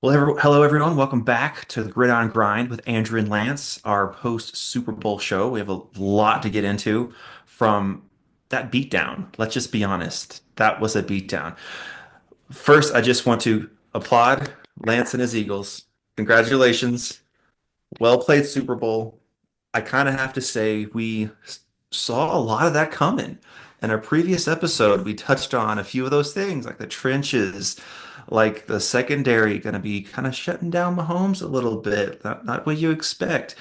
Hello everyone. Welcome back to the Gridiron Grind with Andrew and Lance, our post Super Bowl show. We have a lot to get into from that beatdown. Let's just be honest. That was a beatdown. First, I just want to applaud Lance and his Eagles. Congratulations. Well played Super Bowl. I kind of have to say we saw a lot of that coming. In our previous episode, we touched on a few of those things, like the trenches, like the secondary going to be kind of shutting down Mahomes a little bit, not what you expect.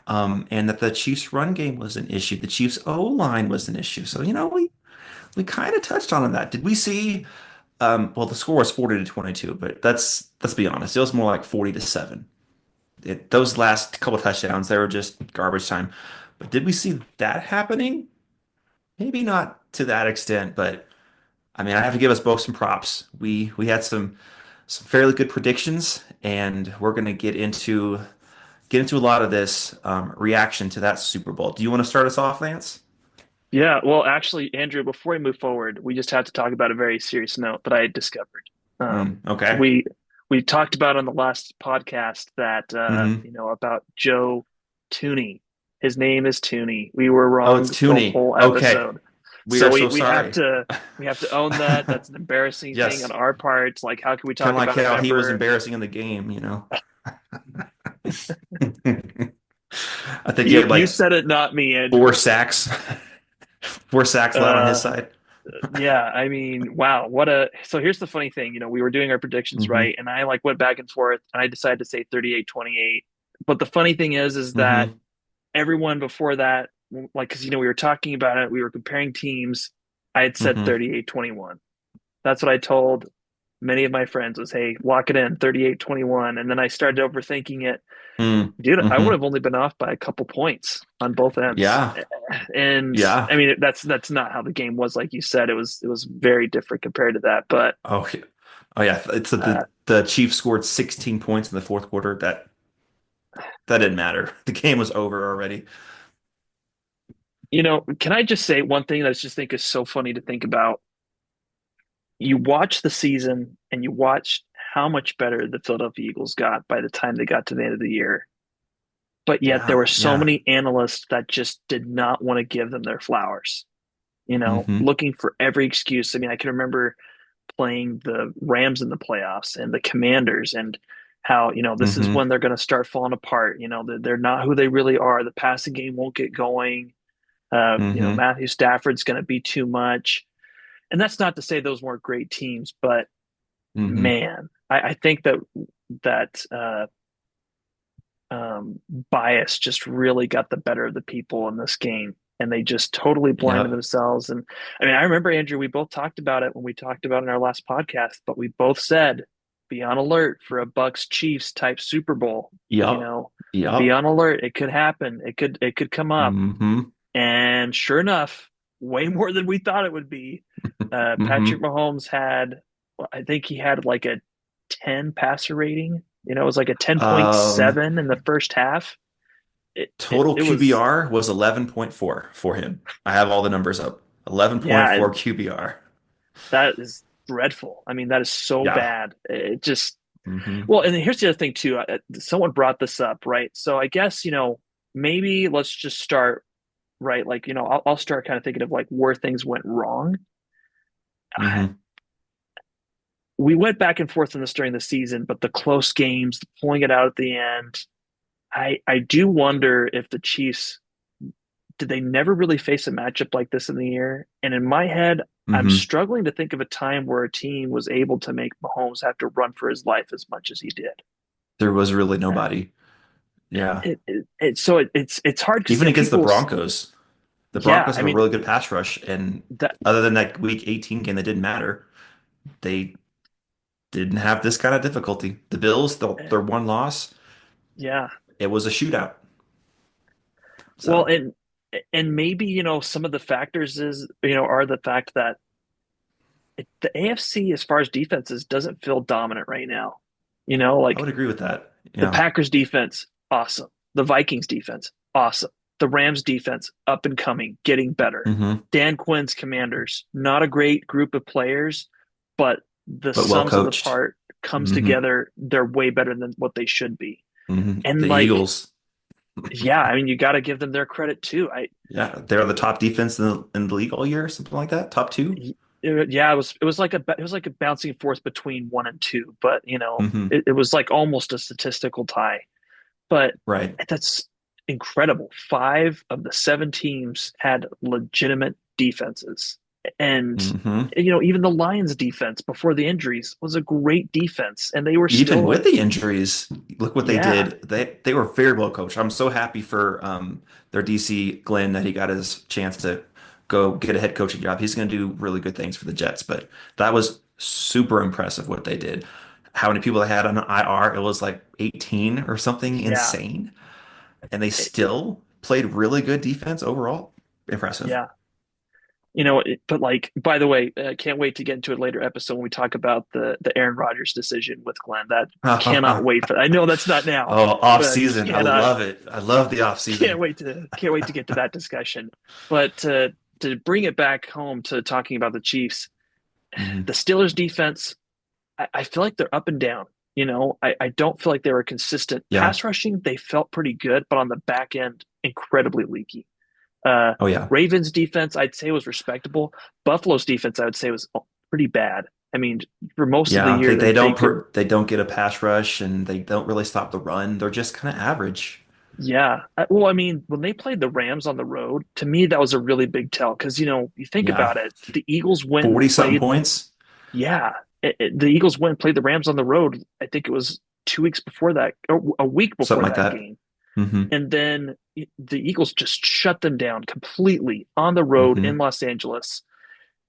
And that the Chiefs' run game was an issue. The Chiefs' O-line was an issue. So, we kind of touched on that. Did we see well, the score was 40 to 22, but let's be honest, it was more like 40 to 7. Those last couple touchdowns, they were just garbage time. But did we see that happening? Maybe not to that extent, but I mean, I have to give us both some props. We had some fairly good predictions, and we're going to get into a lot of this reaction to that Super Bowl. Do you want to start us off, Lance? Yeah, well, actually, Andrew, before we move forward, we just have to talk about a very serious note that I had discovered. Okay. We talked about on the last podcast that Hmm. about Joe Tooney. His name is Tooney. We were Oh, it's wrong the Tooney. whole Okay. episode. We So are we so we have sorry. to own that. That's an embarrassing thing on Yes. our part. Like, how can we Kind talk of like about a how he was member? embarrassing in the game. I think he You had you like said it, not me, four Andrew. sacks, 4 sacks allowed on his Uh, side. Yeah, I mean, wow, what a so here's the funny thing, we were doing our predictions, Hmm. right? And I like went back and forth and I decided to say 38-28. But the funny thing is that Hmm. everyone before that, like, because we were talking about it, we were comparing teams. I had said Hmm. 38-21. That's what I told many of my friends was, hey, lock it in, 38-21. And then I started overthinking it. Dude, I would Hmm. have only been off by a couple points on both ends. Yeah. And I Yeah. mean, that's not how the game was, like you said. It was very different compared to that. But Oh, yeah. Oh, yeah. It's uh, the Chiefs scored 16 points in the fourth quarter. That didn't matter. The game was over already. can I just say one thing that I just think is so funny to think about? You watch the season and you watch how much better the Philadelphia Eagles got by the time they got to the end of the year. But yet there were Yeah. so Yeah. many analysts that just did not want to give them their flowers, Hmm. looking for every excuse. I mean, I can remember playing the Rams in the playoffs and the Commanders and how, this is Hmm. when they're going to start falling apart. They're not who they really are. The passing game won't get going. Hmm. Matthew Stafford's going to be too much. And that's not to say those weren't great teams, but Hmm. man, I think that bias just really got the better of the people in this game. And they just totally blinded Yep. themselves. And I mean, I remember, Andrew, we both talked about it when we talked about it in our last podcast, but we both said, be on alert for a Bucks Chiefs type Super Bowl. You Yep. know, be Yep. on alert. It could happen. It could come up. Hmm. And sure enough, way more than we thought it would be. Patrick Hmm. Mahomes had, I think he had like a 10 passer rating. It was like a Um, 10.7 in the first half. It, it, Total it was, QBR was 11.4 for him. I have all the numbers up. yeah, 11.4 QBR. that is dreadful. I mean, that is so Yeah. bad. It just, Hmm. well, and here's the other thing too. Someone brought this up, right? So I guess, maybe let's just start, right? Like, I'll start kind of thinking of like where things went wrong. Hmm. We went back and forth on this during the season, but the close games, pulling it out at the end, I do wonder if the Chiefs did they never really face a matchup like this in the year? And in my head, I'm Hmm. struggling to think of a time where a team was able to make Mahomes have to run for his life as much as he did. There was really Uh, nobody. Yeah. it's hard because Even against the people, Broncos. The yeah, Broncos I have a mean really good pass rush, and that, other than that Week 18 game that didn't matter, they didn't have this kind of difficulty. The Bills, their one loss, yeah. it was a shootout. Well, So and maybe some of the factors are the fact that the AFC as far as defenses doesn't feel dominant right now. I Like would agree with that. the Yeah. Packers defense, awesome. The Vikings defense, awesome. The Rams defense, up and coming, getting better. Hmm. Dan Quinn's Commanders, not a great group of players, but the But well sums of the coached. part, comes Hmm. together, they're way better than what they should be. And The like, Eagles, yeah, I mean, you got to give them their credit too. yeah, they're the top defense in the league all year, something like that. Top two. Yeah, it was like a bouncing force between one and two, but Hmm. it was like almost a statistical tie. But Right. that's incredible. Five of the seven teams had legitimate defenses. And, Hmm. even the Lions defense before the injuries was a great defense. And they were Even still, with the injuries, look what they yeah, did. They were very well coached. I'm so happy for their DC Glenn that he got his chance to go get a head coaching job. He's going to do really good things for the Jets. But that was super impressive what they did. How many people they had on IR? It was like 18 or something yeah, insane, and they it- still played really good defense overall. Impressive. yeah. But like, by the way, can't wait to get into it later episode when we talk about the Aaron Rodgers decision with Glenn. That cannot wait for. I know that's not now, Oh, off but season. I cannot love it. I love the off season. can't wait to get to that discussion. But to bring it back home to talking about the Chiefs, the Hmm. Steelers defense, I feel like they're up and down. I don't feel like they were consistent. Yeah. Pass rushing, they felt pretty good, but on the back end, incredibly leaky. Uh, Oh yeah. Ravens defense, I'd say was respectable. Buffalo's defense, I would say was pretty bad. I mean, for most of the Yeah, year, they don't get a pass rush and they don't really stop the run. They're just kind of average. yeah. Well, I mean, when they played the Rams on the road, to me that was a really big tell because you think Yeah, about it, the Eagles went and 40 something played. points. Yeah, the Eagles went and played the Rams on the road. I think it was 2 weeks before that, or a week Something before like that that. game. Hmm. And then the Eagles just shut them down completely on the road in Hmm. Los Angeles.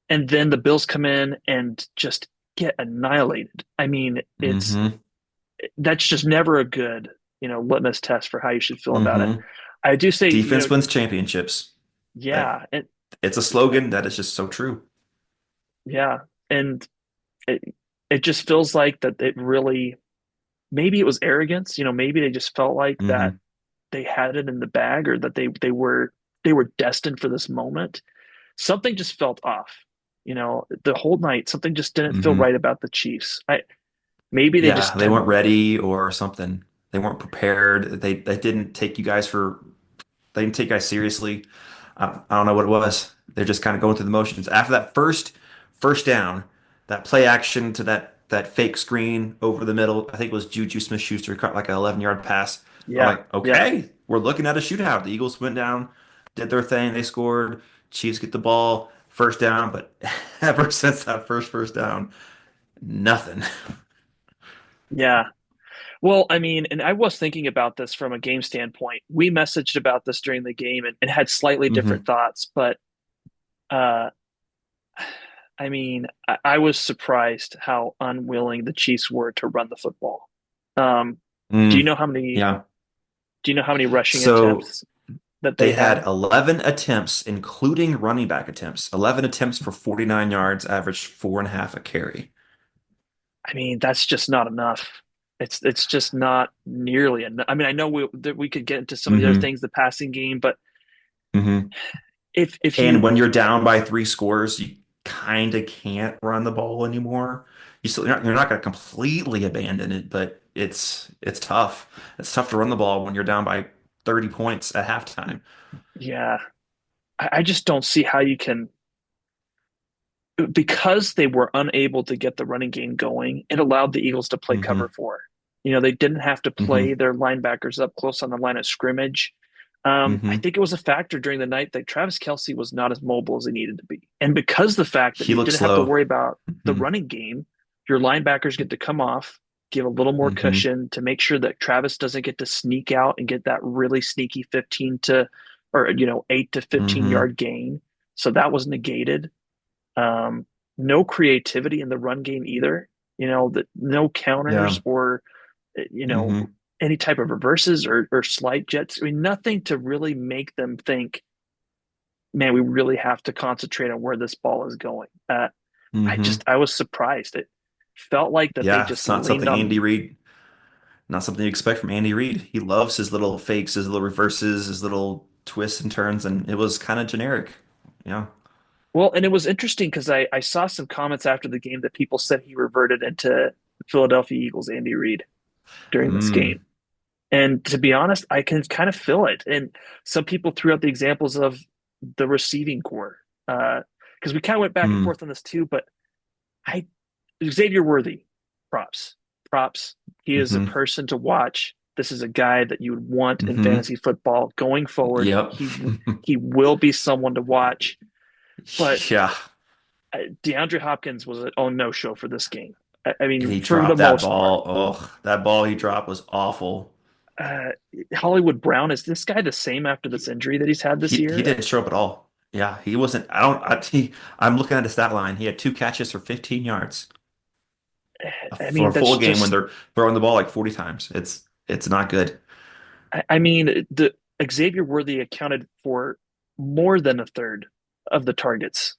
And then the Bills come in and just get annihilated. I mean, Hmm. that's just never a good, litmus test for how you should feel about it. Hmm. I do say, Defense wins championships. That yeah, and it's a slogan that is just so true. yeah, and it it just feels like that it really maybe it was arrogance, maybe they just felt like that Hmm. they had it in the bag or that they were destined for this moment. Something just felt off. The whole night something just didn't feel Hmm. right about the Chiefs. I maybe they Yeah, just they had weren't ready or something. They weren't prepared. They didn't take you guys for they didn't take you guys seriously. I don't know what it was. They're just kind of going through the motions. After that first down, that play action to that fake screen over the middle, I think it was Juju Smith-Schuster caught like an 11-yard pass. I'm yeah, like, yeah. okay, we're looking at a shootout. The Eagles went down, did their thing, they scored. Chiefs get the ball, first down, but ever since that first down, nothing. Yeah. Well, I mean, and I was thinking about this from a game standpoint. We messaged about this during the game and had slightly different Hmm. thoughts, but uh I mean, I was surprised how unwilling the Chiefs were to run the football. Um, do you Mm, know how many yeah. do you know how many rushing So attempts that they they had had? 11 attempts, including running back attempts. 11 attempts for 49 yards, averaged 4.5 a carry. I mean, that's just not enough. It's just not nearly enough. I mean, I know that we could get into some of the other Hmm. things, the passing game, but Hmm. if And you when you're down by three scores, you kind of can't run the ball anymore. You're not going to completely abandon it, but it's tough. It's tough to run the ball when you're down by 30 points at halftime. yeah, I just don't see how you can because they were unable to get the running game going, it allowed the Eagles to play Hmm. cover four. They didn't have to play Hmm. their linebackers up close on the line of scrimmage. I Hmm. think it was a factor during the night that Travis Kelce was not as mobile as he needed to be. And because the fact that He you looks didn't have to slow. worry about the Hmm. running game, your linebackers get to come off, give a little more Hmm. cushion to make sure that Travis doesn't get to sneak out and get that really sneaky 15 to or 8 to 15 Hmm. yard gain. So that was negated. Um, no creativity in the run game either. That no counters Yeah. or you know Hmm. any type of reverses or slide jets. I mean, nothing to really make them think, man, we really have to concentrate on where this ball is going. Hmm. I was surprised. It felt like that they Yeah, just it's not leaned something on. Andy Reid, not something you expect from Andy Reid. He loves his little fakes, his little reverses, his little twists and turns, and it was kind of generic. Yeah. Well, and it was interesting because I saw some comments after the game that people said he reverted into. Philadelphia Eagles Andy Reid during this Mm, game. And to be honest, I can kind of feel it. And some people threw out the examples of the receiving core because we kind of went back and mm, forth on this too. But I Xavier Worthy, props, props. He is a mm-hmm, person to watch. This is a guy that you would want in mm-hmm. fantasy football going forward. Yep. He will be someone to watch. But Yeah. DeAndre Hopkins was an oh no show for this game. I And mean, he for the dropped that most part. ball. Oh, that ball he dropped was awful. Uh, Hollywood Brown, is this guy the same after this He, injury that he's had this he year? didn't show up at all. Yeah, he wasn't. I don't. I'm looking at his stat line. He had 2 catches for 15 yards I for mean, a full that's game when just, they're throwing the ball like 40 times. It's not good. I mean, the Xavier Worthy accounted for more than a third of the targets.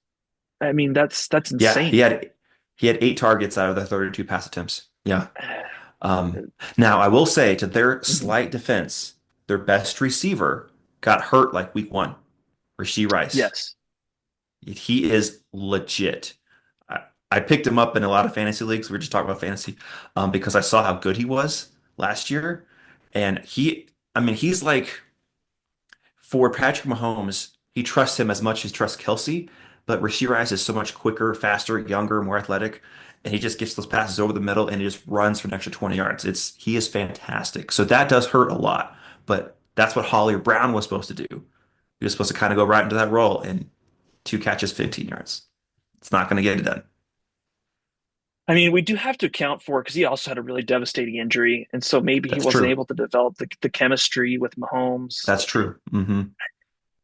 I mean, that's Yeah, insane. he had 8 targets out of the 32 pass attempts. Yeah. Now I will say to their Mhm. slight defense, their best receiver got hurt like week 1, Rashee Rice. Yes. He is legit. I picked him up in a lot of fantasy leagues. We were just talking about fantasy, because I saw how good he was last year, and I mean, he's like for Patrick Mahomes, he trusts him as much as he trusts Kelsey, but Rashee Rice is so much quicker, faster, younger, more athletic, and he just gets those passes over the middle and he just runs for an extra 20 yards. He is fantastic. So that does hurt a lot, but that's what Holly Brown was supposed to do. He was supposed to kind of go right into that role and 2 catches, 15 yards. It's not going to get it done. I mean, we do have to account for because he also had a really devastating injury, and so maybe he That's wasn't true. able to develop the chemistry with Mahomes. That's true.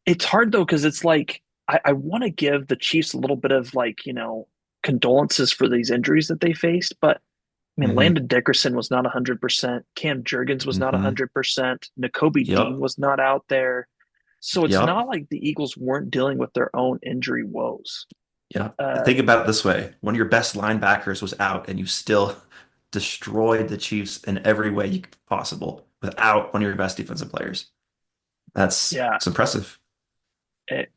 It's hard though because it's like I want to give the Chiefs a little bit of like condolences for these injuries that they faced, but I mean Hmm. Landon Dickerson was not 100%, Cam Jurgens was not Hmm. 100%, Nakobe Dean Yep. was not out there, so it's Yep. not like the Eagles weren't dealing with their own injury woes. Yep. Uh, Think about it this way. One of your best linebackers was out and you still destroyed the Chiefs in every way possible without one of your best defensive players. yeah, It's impressive. it,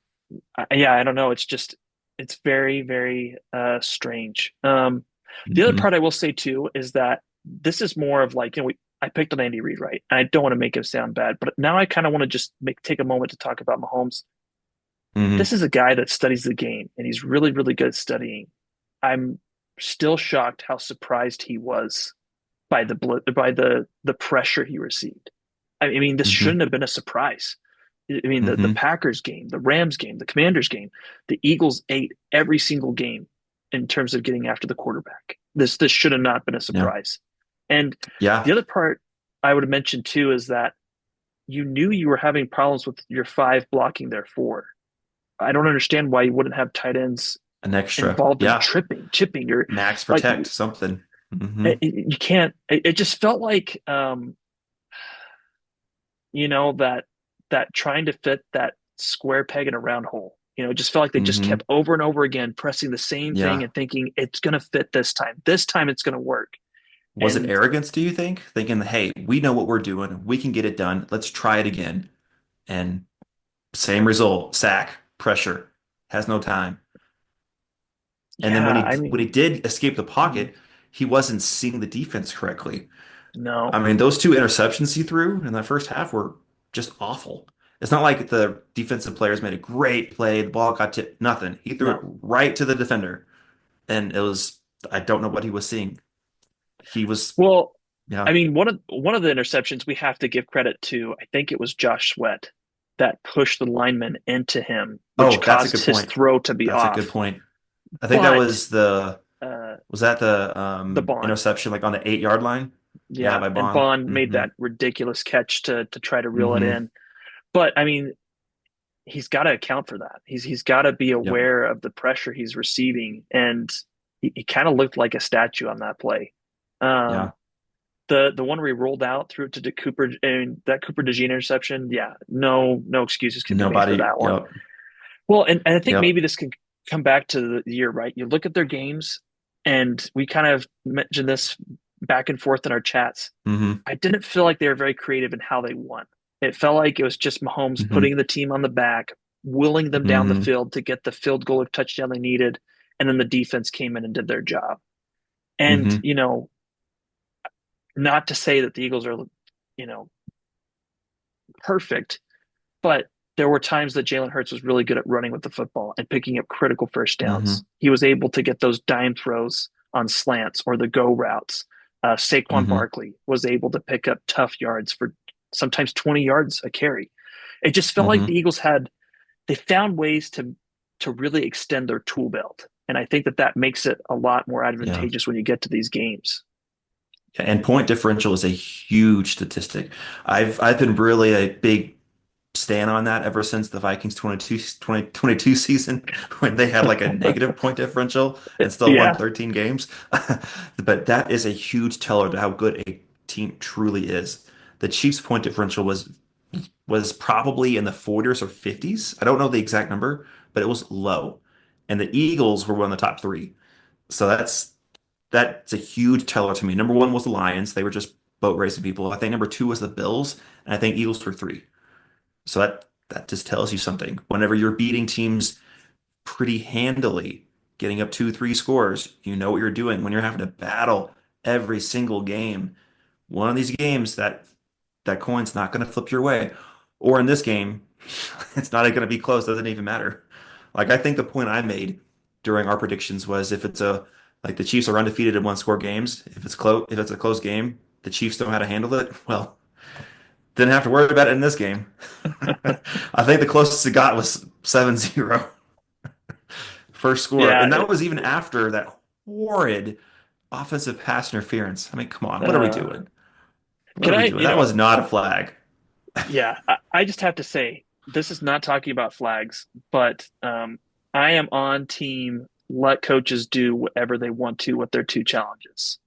yeah, I don't know. It's just it's very very strange. The other Hmm. part I will say too is that this is more of like I picked on Andy Reid, right? And I don't want to make him sound bad, but now I kind of want to just take a moment to talk about Mahomes. This Hmm. is a guy that studies the game, and he's really really good at studying. I'm still shocked how surprised he was by the pressure he received. I mean, this Hmm. shouldn't have been a surprise. I mean, the Hmm. Packers game, the Rams game, the Commanders game, the Eagles ate every single game in terms of getting after the quarterback. This should have not been a Yeah. surprise. And Yeah. the other part I would have mentioned too is that you knew you were having problems with your five blocking their four. I don't understand why you wouldn't have tight ends An extra. involved in Yeah. chipping. You're Max like protect something. Hmm. you can't. It just felt like that trying to fit that square peg in a round hole. It just felt like they just Hmm. kept over and over again pressing the same thing Yeah. and thinking it's going to fit this time. This time it's going to work. Was it And arrogance, do you think? Thinking, hey, we know what we're doing. We can get it done. Let's try it again. And same result, sack, pressure, has no time. And then yeah, I when he mean, did escape the mhm, pocket, he wasn't seeing the defense correctly. I no, mean, those 2 interceptions he threw in that first half were just awful. It's not like the defensive players made a great play, the ball got tipped, nothing. He threw it no. right to the defender, and I don't know what he was seeing. He was, Well, I yeah. mean, one of the interceptions we have to give credit to, I think it was Josh Sweat that pushed the lineman into him, which Oh, that's a caused good his point. throw to be That's a good off. point. I think that But was uh, was that the the Bond, interception like on the 8 yard line? Yeah, yeah, by and Bond. Bond made Hmm. that ridiculous catch to try to reel it Hmm. in. But I mean, he's got to account for that. He's got to be Yep. aware of the pressure he's receiving, and he kind of looked like a statue on that play. Um, Yeah. the one where he rolled out through to Cooper and that Cooper DeJean interception, yeah, no excuses can be made for Nobody. that one. Yep. Well, and I think maybe Yep. this can come back to the year, right? You look at their games, and we kind of mentioned this back and forth in our chats. Hmm. I didn't feel like they were very creative in how they won. It felt like it was just Mahomes Hmm. putting the team on the back, willing them down the Hmm. field to get the field goal or touchdown they needed, and then the defense came in and did their job. And Hmm. not to say that the Eagles are, you know, perfect, but there were times that Jalen Hurts was really good at running with the football and picking up critical first downs. Hmm. He was able to get those dime throws on slants or the go routes. Saquon Hmm. Barkley was able to pick up tough yards for sometimes 20 yards a carry. It just felt like the Hmm. Eagles had they found ways to really extend their tool belt, and I think that that makes it a lot more Yeah. advantageous when you get to these games. And point differential is a huge statistic. I've been really a big stand on that ever since the Vikings 2022 season when they had like a negative point differential and still won Yeah, 13 games. But that is a huge teller to how good a team truly is. The Chiefs point differential was probably in the 40s or 50s. I don't know the exact number, but it was low. And the Eagles were one of the top three. So that's a huge teller to me. Number one was the Lions. They were just boat racing people. I think number two was the Bills, and I think Eagles were three. So that just tells you something. Whenever you're beating teams pretty handily, getting up 2, 3 scores, you know what you're doing. When you're having to battle every single game, one of these games that coin's not going to flip your way. Or in this game, it's not going to be close. Doesn't even matter. Like I think the point I made during our predictions was if it's a like the Chiefs are undefeated in one score games, if it's a close game, the Chiefs know how to handle it. Well, didn't have to worry about it in this game. I think the closest it got was 7-0 first score. yeah. And that was even after that horrid offensive pass interference. I mean, come on, what are we Uh, doing? What can are we I, doing? That was not a flag. yeah, I just have to say, this is not talking about flags, but I am on team let coaches do whatever they want to with their two challenges.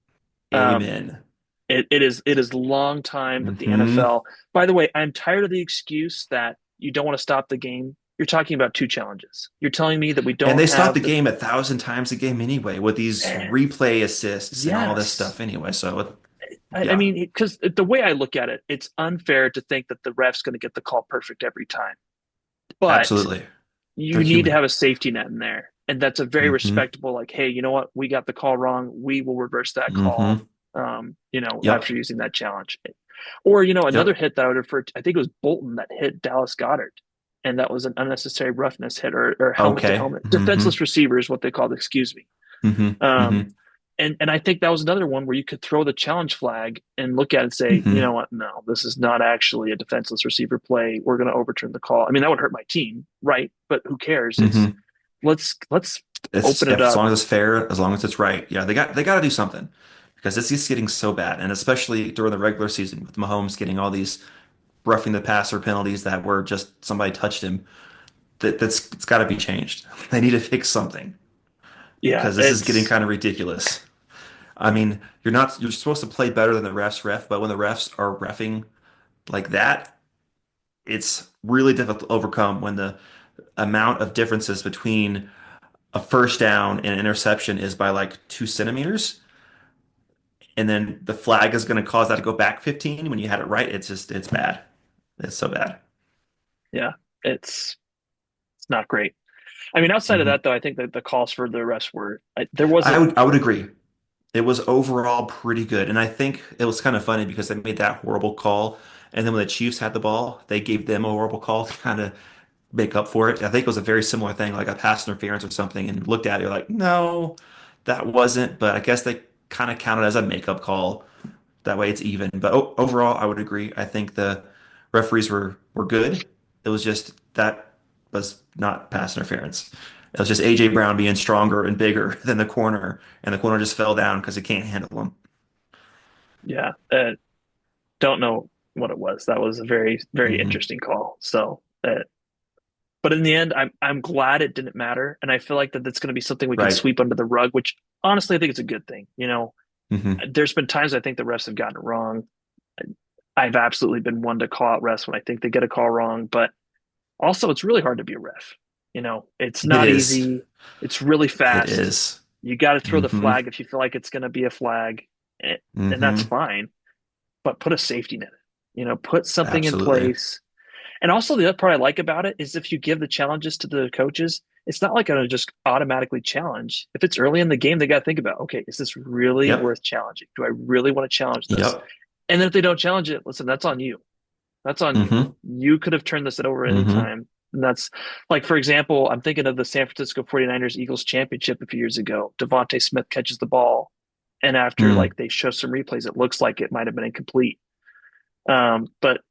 Um, Amen. it is long time that the Hmm. NFL. By the way, I'm tired of the excuse that you don't want to stop the game. You're talking about two challenges. You're telling me that we And don't they stop the have the game 1,000 times a game anyway with these and replay assists and all this yes. stuff anyway. So I yeah, mean, because the way I look at it, it's unfair to think that the ref's going to get the call perfect every time. But absolutely. They're you need to human. have a safety net in there. And that's a very Hmm. respectable, like, hey, you know what? We got the call wrong. We will reverse that call, Hmm. after Yep. using that challenge. Or, another Yep. hit that I would refer to, I think it was Bolton that hit Dallas Goddard. And that was an unnecessary roughness hit or helmet to Okay. helmet. Hmm. Defenseless receiver is what they called, excuse me. Hmm. Um, Hmm. and I think that was another one where you could throw the challenge flag and look at it and say, you know Hmm. what? No, this is not actually a defenseless receiver play. We're going to overturn the call. I mean, that would hurt my team, right? But who cares? It's Hmm. let's It's open it as up. long as it's fair, as long as it's right. Yeah, they got to do something because this is getting so bad, and especially during the regular season with Mahomes getting all these roughing the passer penalties that were just somebody touched him. That's it's got to be changed. They need to fix something Yeah, because this is getting it's kind of ridiculous. I mean, you're supposed to play better than the refs ref, but when the refs are refing like that, it's really difficult to overcome when the amount of differences between a first down and an interception is by like 2 centimeters. And then the flag is going to cause that to go back 15 when you had it right. It's bad. It's so bad. yeah, it's not great. I mean, outside of Hmm. that, though, I think that the calls for the rest were there wasn't. I would agree. It was overall pretty good. And I think it was kind of funny because they made that horrible call. And then when the Chiefs had the ball, they gave them a horrible call to kind of make up for it. I think it was a very similar thing, like a pass interference or something. And looked at it, you're like, no, that wasn't. But I guess they kind of counted as a makeup call. That way it's even. But overall, I would agree. I think the referees were good. It was just that was not pass interference. It was just AJ Brown being stronger and bigger than the corner, and the corner just fell down because he can't handle him. Yeah, don't know what it was. That was a very very Hmm. interesting call. So, but in the end, I'm glad it didn't matter, and I feel like that that's going to be something we can Right. sweep under the rug. Which honestly, I think it's a good thing. Hmm. There's been times I think the refs have gotten it wrong. I've absolutely been one to call out refs when I think they get a call wrong, but also it's really hard to be a ref. It's It not is. easy. It's really It fast. is. You got to throw the Hmm. flag if you feel like it's going to be a flag, and that's Hmm. fine. But put a safety net. Put something in Absolutely. place. And also the other part I like about it is if you give the challenges to the coaches, it's not like going to just automatically challenge. If it's early in the game, they got to think about, okay, is this really Yep. worth challenging? Do I really want to challenge this? Yep. And then if they don't challenge it, listen, that's on you. That's on you. Mm-hmm. You could have turned this over Mm-hmm. anytime. And that's like, for example, I'm thinking of the San Francisco 49ers Eagles championship a few years ago. Devontae Smith catches the ball. And after Mm. like they show some replays, it looks like it might have been incomplete. But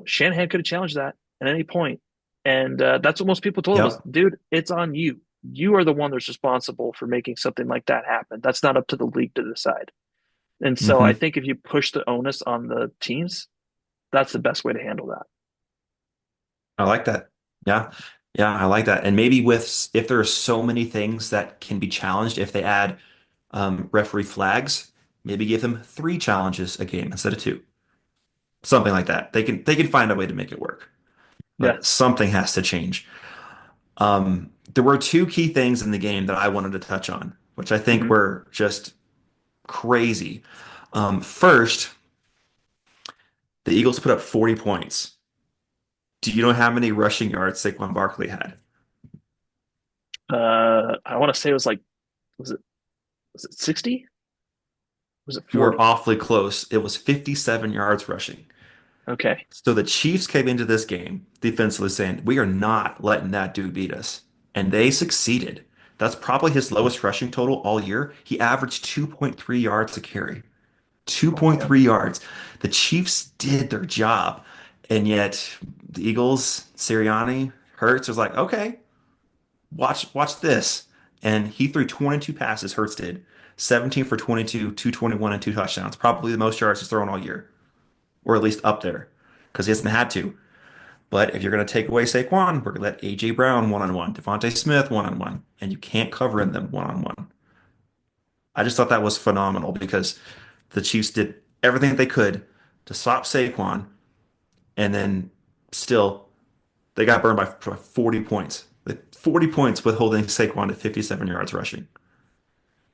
Shanahan could have challenged that at any point. And that's what most people told him was, Yep. dude, it's on you. You are the one that's responsible for making something like that happen. That's not up to the league to decide. And so I Mm-hmm. think if you push the onus on the teams, that's the best way to handle that. I like that. Yeah. Yeah, I like that. And maybe with if there are so many things that can be challenged, if they add referee flags, maybe give them three challenges a game instead of two. Something like that. They can find a way to make it work. Yeah. But something has to change. There were two key things in the game that I wanted to touch on, which I think Hmm. were just crazy. First, the Eagles put up 40 points. Do you know how many rushing yards Saquon Barkley had? I want to say it was like, was it was it 60? Was it You were 40? awfully close. It was 57 yards rushing. Okay. So the Chiefs came into this game defensively saying, we are not letting that dude beat us. And they succeeded. That's probably his lowest rushing total all year. He averaged 2.3 yards a carry. Oh man. 2.3 yards. The Chiefs did their job. And yet the Eagles, Sirianni, Hurts was like, okay, watch this. And he threw 22 passes, Hurts did. 17 for 22, 221, and two touchdowns. Probably the most yards he's thrown all year, or at least up there, because he hasn't had to. But if you're going to take away Saquon, we're going to let A.J. Brown one-on-one, Devontae Smith one-on-one, and you can't cover in them one-on-one. I just thought that was phenomenal because the Chiefs did everything they could to stop Saquon, and then still they got burned by 40 points. 40 points with holding Saquon to 57 yards rushing.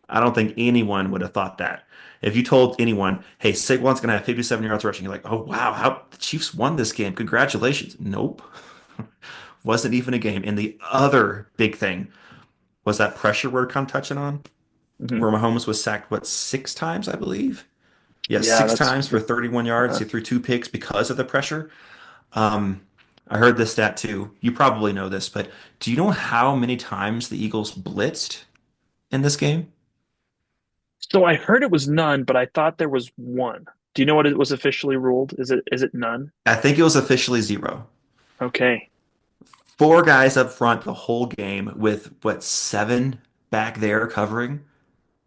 I don't think anyone would have thought that. If you told anyone, hey, Saquon's going to have 57 yards rushing, you're like, oh, wow, how the Chiefs won this game. Congratulations. Nope. Wasn't even a game. And the other big thing was that pressure we're kind of touching on, Hmm. where Mahomes was sacked, what, six times, I believe? Yeah, Yeah, six that's times for 31 yards. uh, He threw two picks because of the pressure. Um, I heard this stat too. You probably know this, but do you know how many times the Eagles blitzed in this game? so I heard it was none, but I thought there was one. Do you know what it was officially ruled? Is it none? I think it was officially zero. Okay. Four guys up front the whole game with what, seven back there covering.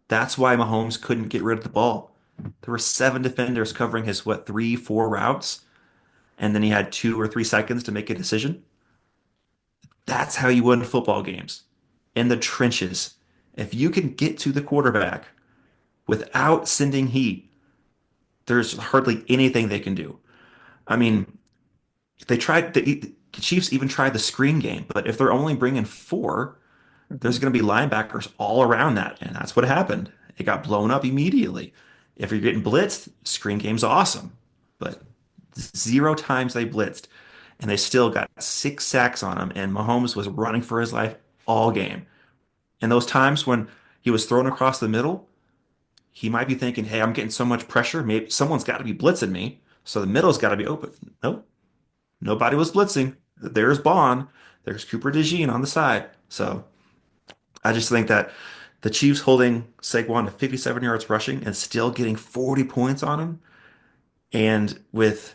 That's why Mahomes couldn't get rid of the ball. There were seven defenders covering his what, three, four routes, and then he had 2 or 3 seconds to make a decision. That's how you win football games. In the trenches. If you can get to the quarterback without sending heat, there's hardly anything they can do. I mean, the Chiefs even tried the screen game, but if they're only bringing four, Hmm. there's going to be linebackers all around that, and that's what happened. It got blown up immediately. If you're getting blitzed, screen game's awesome, but zero times they blitzed, and they still got 6 sacks on him, and Mahomes was running for his life all game. And those times when he was thrown across the middle, he might be thinking, "Hey, I'm getting so much pressure. Maybe someone's got to be blitzing me, so the middle's got to be open." Nope, nobody was blitzing. There's Bond. There's Cooper DeJean on the side. So I just think that the Chiefs holding Saquon to 57 yards rushing and still getting 40 points on him, and with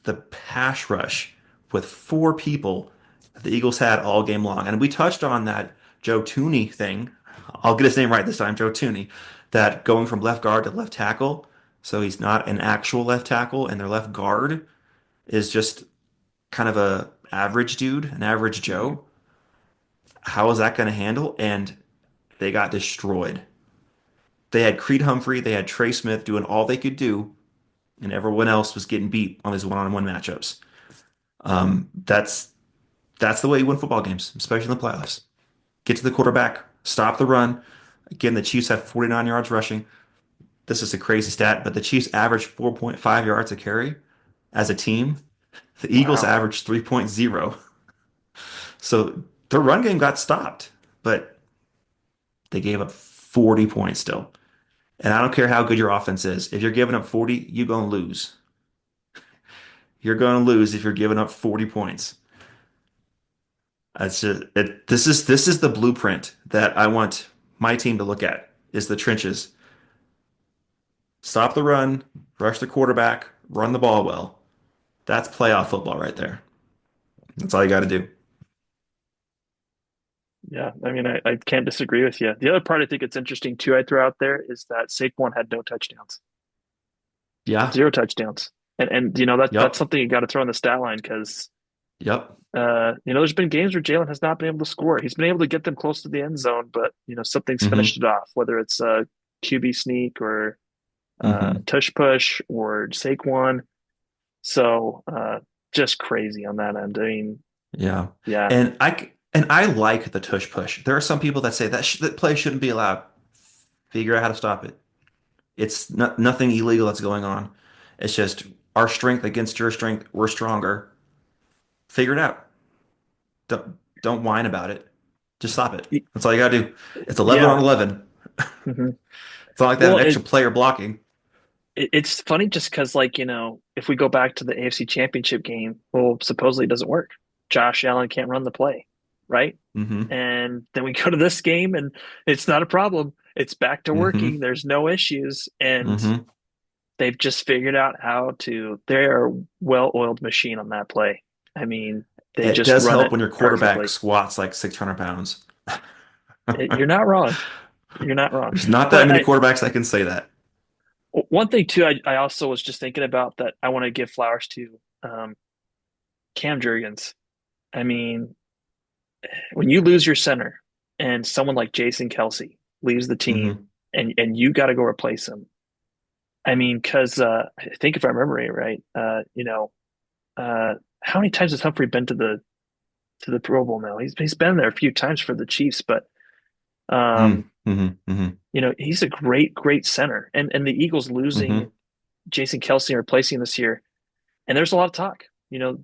the pass rush with four people that the Eagles had all game long. And we touched on that Joe Tooney thing. I'll get his name right this time, Joe Tooney, that going from left guard to left tackle. So he's not an actual left tackle, and their left guard is just kind of a average dude, an average Hmm. Joe. How is that going to handle? And they got destroyed. They had Creed Humphrey, they had Trey Smith doing all they could do, and everyone else was getting beat on these one-on-one matchups. That's the way you win football games, especially in the playoffs. Get to the quarterback, stop the run. Again, the Chiefs had 49 yards rushing. This is a crazy stat, but the Chiefs averaged 4.5 yards a carry as a team. The Eagles Wow. averaged 3.0. So their run game got stopped, but they gave up 40 points still. And I don't care how good your offense is. If you're giving up 40, you're going to lose. You're going to lose if you're giving up 40 points. That's just it. This is the blueprint that I want my team to look at is the trenches. Stop the run, rush the quarterback, run the ball well. That's playoff football right there. That's all you got to do. Yeah, I mean, I can't disagree with you. The other part I think it's interesting too, I throw out there is that Saquon had no touchdowns, Yeah. zero touchdowns, and that's Yep. something you got to throw in the stat line because Yep. there's been games where Jalen has not been able to score. He's been able to get them close to the end zone, but something's finished Hmm. it off, whether it's a QB sneak or Hmm. tush push or Saquon. So just crazy on that end. I mean, Yeah. yeah, And I like the tush push. There are some people that say that play shouldn't be allowed. Figure out how to stop it. It's nothing illegal that's going on. It's just our strength against your strength. We're stronger. Figure it out. Don't whine about it. Just stop it. That's all you gotta do. It's 11 yeah. on 11. Mhm. It's not like they have Well, an extra player blocking. it's funny just because, like, if we go back to the AFC Championship game, well, supposedly it doesn't work. Josh Allen can't run the play, right? Hmm. And then we go to this game and it's not a problem. It's back to working. Hmm. There's no issues. And Hmm. they've just figured out they're a well-oiled machine on that play. I mean, they It just does run help it when your quarterback perfectly. squats like 600 pounds. You're not wrong. You're not wrong. There's not that But many quarterbacks that can say that. one thing too, I also was just thinking about that I want to give flowers to um, Cam Jurgens. I mean, when you lose your center and someone like Jason Kelsey leaves the team Hmm. and you got to go replace him. I mean, because I think if I remember it right, how many times has Humphrey been to the Pro Bowl now? He's been there a few times for the Chiefs, but um, Hmm. Hmm. he's a great center. And the Eagles losing Hmm. Jason Kelsey and replacing him this year, and there's a lot of talk.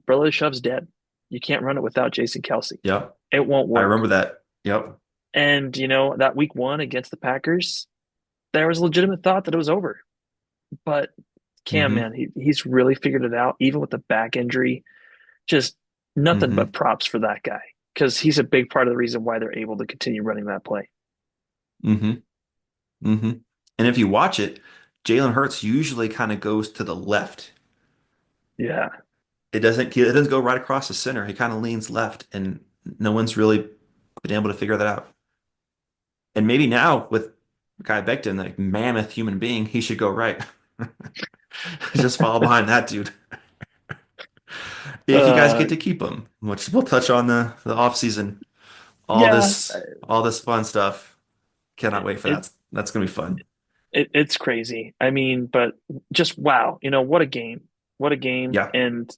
Brotherly Shove's dead. You can't run it without Jason Kelsey. Yep. It won't I work. remember that. Yep. And that week one against the Packers, there was legitimate thought that it was over. But Cam, Hmm. man, he's really figured it out, even with the back injury. Just nothing but Hmm. props for that guy because he's a big part of the reason why they're able to continue running that play. Hmm. Hmm. And if you watch it, Jalen Hurts usually kind of goes to the left. Yeah. It doesn't go right across the center. He kind of leans left, and no one's really been able to figure that out. And maybe now with Kai Becton, like mammoth human being, he should go right. Just follow behind that dude. If you guys Uh, get to keep him, which we'll touch on the off season, all yeah, this all this fun stuff. Cannot wait for it, that. That's gonna be fun. it's crazy. I mean, but just wow, what a game. What a game. Yeah. And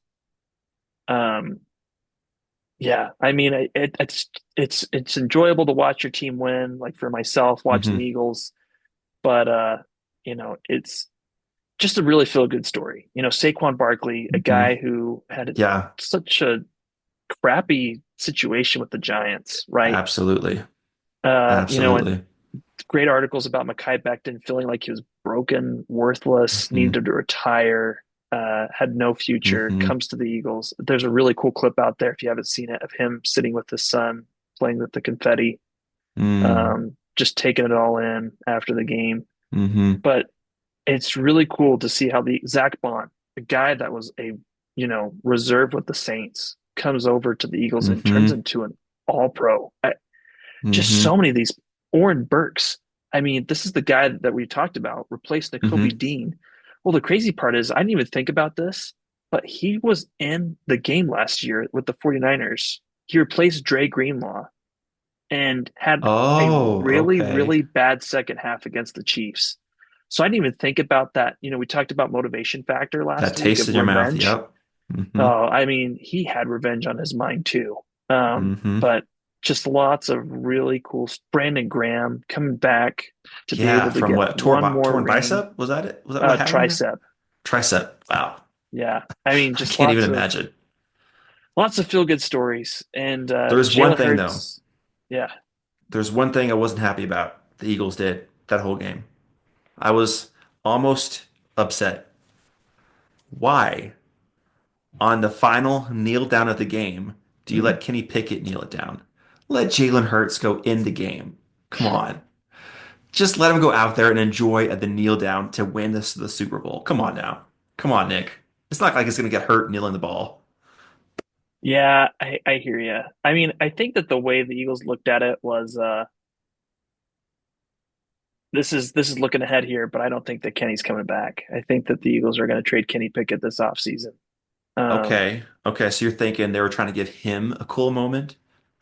um yeah, I mean it's enjoyable to watch your team win, like for myself watching the Hmm. Eagles, but it's just a really feel good story. Saquon Barkley, a Hmm. guy who had Yeah, such a crappy situation with the Giants, right? absolutely. And Absolutely. great articles about Mekhi Becton feeling like he was broken, worthless, Hmm. needed to retire, had no future, Hmm. comes to the Eagles. There's a really cool clip out there if you haven't seen it of him sitting with his son, playing with the confetti, Hmm. just taking it all in after the game. Hmm. But it's really cool to see how the Zach Bond, a guy that was a reserve with the Saints, comes over to the Eagles and turns Hmm. into an All Pro. Just so Hmm. many of these. Oren Burks. I mean, this is the guy that we talked about, replaced Nakobe Hmm. Dean. Well, the crazy part is I didn't even think about this, but he was in the game last year with the 49ers. He replaced Dre Greenlaw and had a Oh, okay. really bad second half against the Chiefs. So I didn't even think about that. We talked about motivation factor That last week taste of in your mouth. revenge. Yep. Hmm. Oh, I mean, he had revenge on his mind too. Hmm. But just lots of really cool. Brandon Graham coming back to be Yeah, able to from get what? one more Torn ring. bicep? Was that it? Was that what happened there? Tricep. Tricep. Wow. Yeah. I mean, I just can't even lots of imagine. Lots of feel good stories. And There's one Jalen thing though. Hurts, yeah. There's one thing I wasn't happy about the Eagles did that whole game. I was almost upset. Why, on the final kneel down of the game, do you Mhm. let Kenny Pickett kneel it down? Let Jalen Hurts go in the game. Come on. Just let him go out there and enjoy the kneel down to win the Super Bowl. Come on now. Come on, Nick. It's not like he's going to get hurt kneeling the ball. Yeah, I hear you. I mean, I think that the way the Eagles looked at it was this is looking ahead here, but I don't think that Kenny's coming back. I think that the Eagles are going to trade Kenny Pickett this offseason. Um, Okay. Okay. So you're thinking they were trying to give him a cool moment?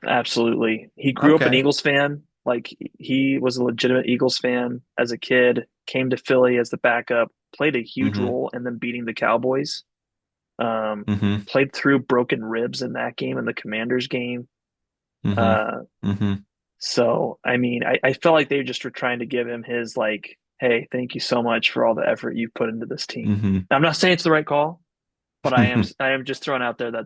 Absolutely. He grew up an Okay. Eagles fan. Like he was a legitimate Eagles fan as a kid, came to Philly as the backup, played a huge Mm-hmm. role in them beating the Cowboys. Um, Mm-hmm. Played through broken ribs in that game and the Commanders game. Mm-hmm. Uh, Mm-hmm. so I mean, I felt like they just were trying to give him his like, hey, thank you so much for all the effort you put into this team. Mm-hmm. Now, I'm not saying it's the right call, but I am just throwing out there that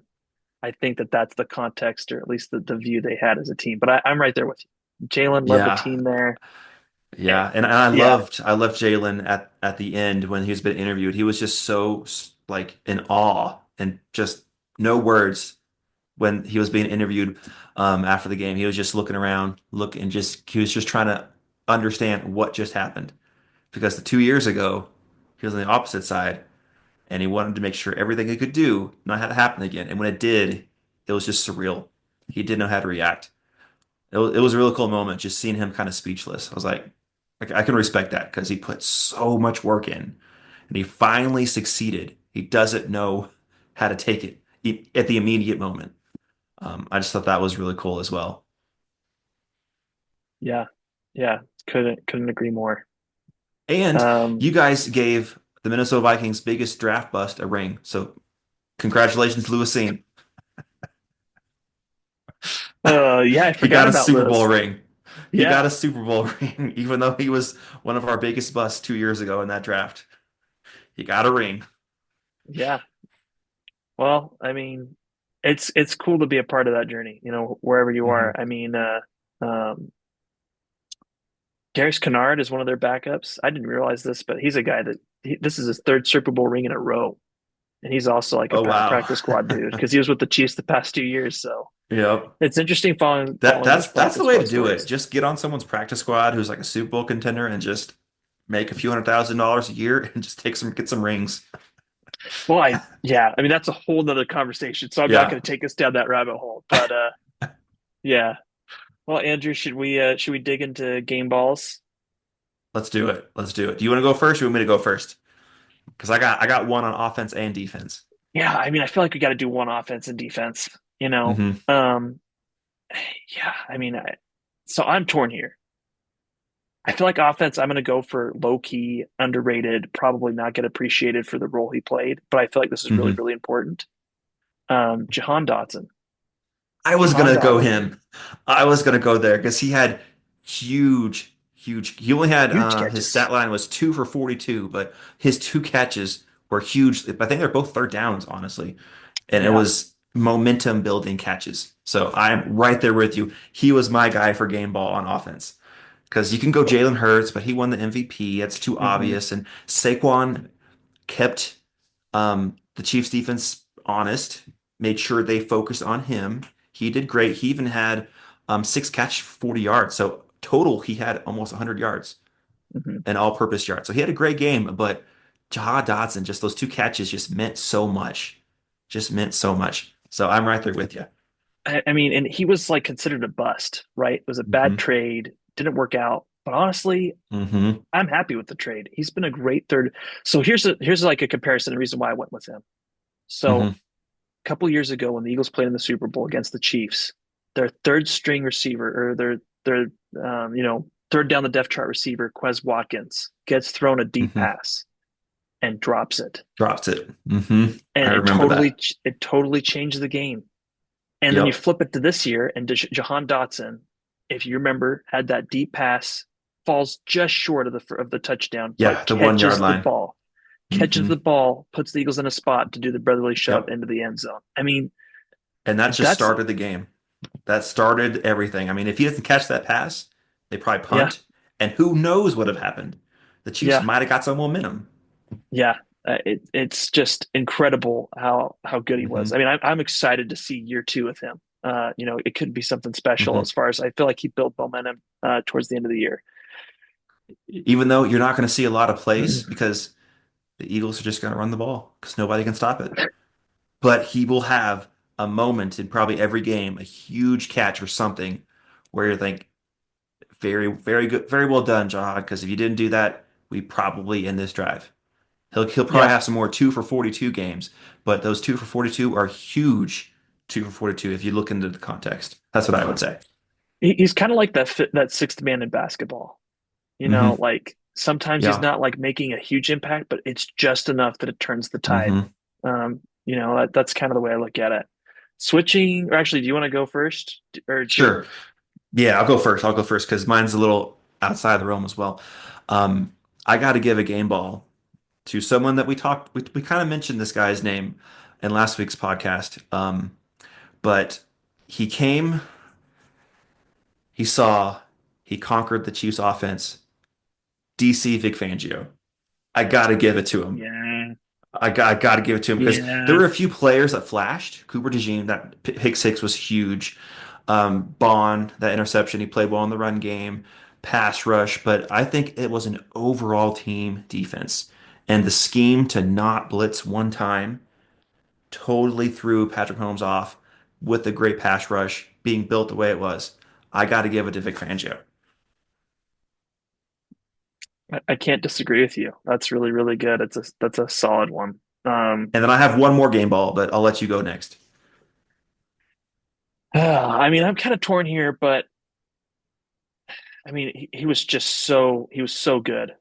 I think that that's the context, or at least the view they had as a team. But I'm right there with you. Jalen led the Yeah. team there. Eh, Yeah. And I Yeah, loved Jalen at the end when he was being interviewed. He was just so like in awe and just no words when he was being interviewed after the game. He was just looking around, he was just trying to understand what just happened. Because the 2 years ago, he was on the opposite side and he wanted to make sure everything he could do not had to happen again. And when it did, it was just surreal. He didn't know how to react. It was a really cool moment just seeing him kind of speechless. I was like, I can respect that because he put so much work in and he finally succeeded. He doesn't know how to take it at the immediate moment. I just thought that was really cool as well. yeah, yeah. Couldn't agree more. And Um, you guys gave the Minnesota Vikings biggest draft bust a ring. So congratulations, Lewisine. yeah, I He forgot got a about Super Bowl Lewis. ring. He got Yeah, a Super Bowl ring, even though he was one of our biggest busts 2 years ago in that draft. He got a ring. yeah. Well, I mean, it's cool to be a part of that journey. Wherever you are. Hmm. I mean, Darius Kennard is one of their backups. I didn't realize this, but he's a guy this is his third Super Bowl ring in a row. And he's also like a Oh wow. practice squad dude because he was with the Chiefs the past 2 years. So Yep. it's interesting following That following that's those that's the practice way to squad do it. stories. Just get on someone's practice squad who's like a Super Bowl contender and just make a few $100,000 a year and just get some rings. Well, yeah, I mean that's a whole nother conversation. So I'm not Yeah. going to take us down that rabbit hole. But yeah. Well, Andrew, should we dig into game balls? Let's do it. Let's do it. Do you want to go first or you want me to go first? Because I got one on offense and defense. Yeah, I mean I feel like we got to do one offense and defense. You know, Hmm. um, yeah, I mean, so I'm torn here. I feel like offense, I'm going to go for low key, underrated, probably not get appreciated for the role he played, but I feel like this is really, Hmm. really important. Jahan Dotson. I was Jahan gonna go Dotson, him. I was gonna go there because he had huge. He only had huge his stat catches. line was 2 for 42, but his two catches were huge. I think they're both third downs, honestly, and it Yeah. was momentum building catches. So I'm right there with you. He was my guy for game ball on offense because you can go Jalen Hurts, but he won the MVP. It's too Hmm. obvious, and Saquon kept the Chiefs defense honest, made sure they focused on him. He did great. He even had six catch, 40 yards. So total, he had almost 100 yards Hmm. and all-purpose yards. So he had a great game, but Jaha Dotson, just those two catches just meant so much. Just meant so much. So I'm right there with you. I mean, and he was like considered a bust, right? It was a bad Hmm. trade, didn't work out. But honestly, Hmm. I'm happy with the trade. He's been a great third. So here's like a comparison, the reason why I went with him. So Hmm. a couple years ago when the Eagles played in the Super Bowl against the Chiefs, their third string receiver or their third down the depth chart receiver, Quez Watkins, gets thrown a deep Hmm. pass and drops it. Dropped it. Hmm. I And it remember totally that. it totally changed the game. And then you Yep. flip it to this year, and Jahan Dotson, if you remember, had that deep pass, falls just short of the touchdown, Yeah, but the 1 yard line. catches Hmm. the ball, puts the Eagles in a spot to do the brotherly shove Yep. into the end zone. I mean, And that just That's started the game. That started everything. I mean, if he doesn't catch that pass, they probably yeah, punt, and who knows what would have happened. The Chiefs yeah, might have got some momentum. yeah. It's just incredible how good he was. Hmm I mean, I'm excited to see year two with him. It could be something special hmm as far as I feel like he built momentum towards the end of the year. Even though you're not going to see a lot of plays because the Eagles are just going to run the ball because nobody can stop it. But he will have a moment in probably every game, a huge catch or something where you think, very, very good, very well done, John, because if you didn't do that, we probably end this drive. He'll probably Yeah, have some more 2 for 42 games, but those 2 for 42 are huge 2 for 42 if you look into the context. That's what I would say. he's kind of like that sixth man in basketball. Hmm Like sometimes he's Yeah. not like making a huge impact, but it's just enough that it turns the tide. hmm That's kind of the way I look at it. Switching, or actually, do you want to go first, or Sure. Yeah, I'll go first. I'll go first because mine's a little outside the realm as well. Um, I got to give a game ball to someone that we kind of mentioned this guy's name in last week's podcast. But he came, he saw, he conquered the Chiefs offense. DC Vic Fangio. I got to give it to him. yeah, I got to give it to him because there yeah. were a few players that flashed. Cooper DeJean, that pick six was huge. Bond, that interception, he played well in the run game, pass rush, but I think it was an overall team defense. And the scheme to not blitz one time totally threw Patrick Mahomes off with the great pass rush being built the way it was. I got to give it to Vic Fangio. I can't disagree with you. That's really, really good. That's a solid one. Um, And then I have one more game ball, but I'll let you go next. I mean, I'm kind of torn here, but I mean, he was so good.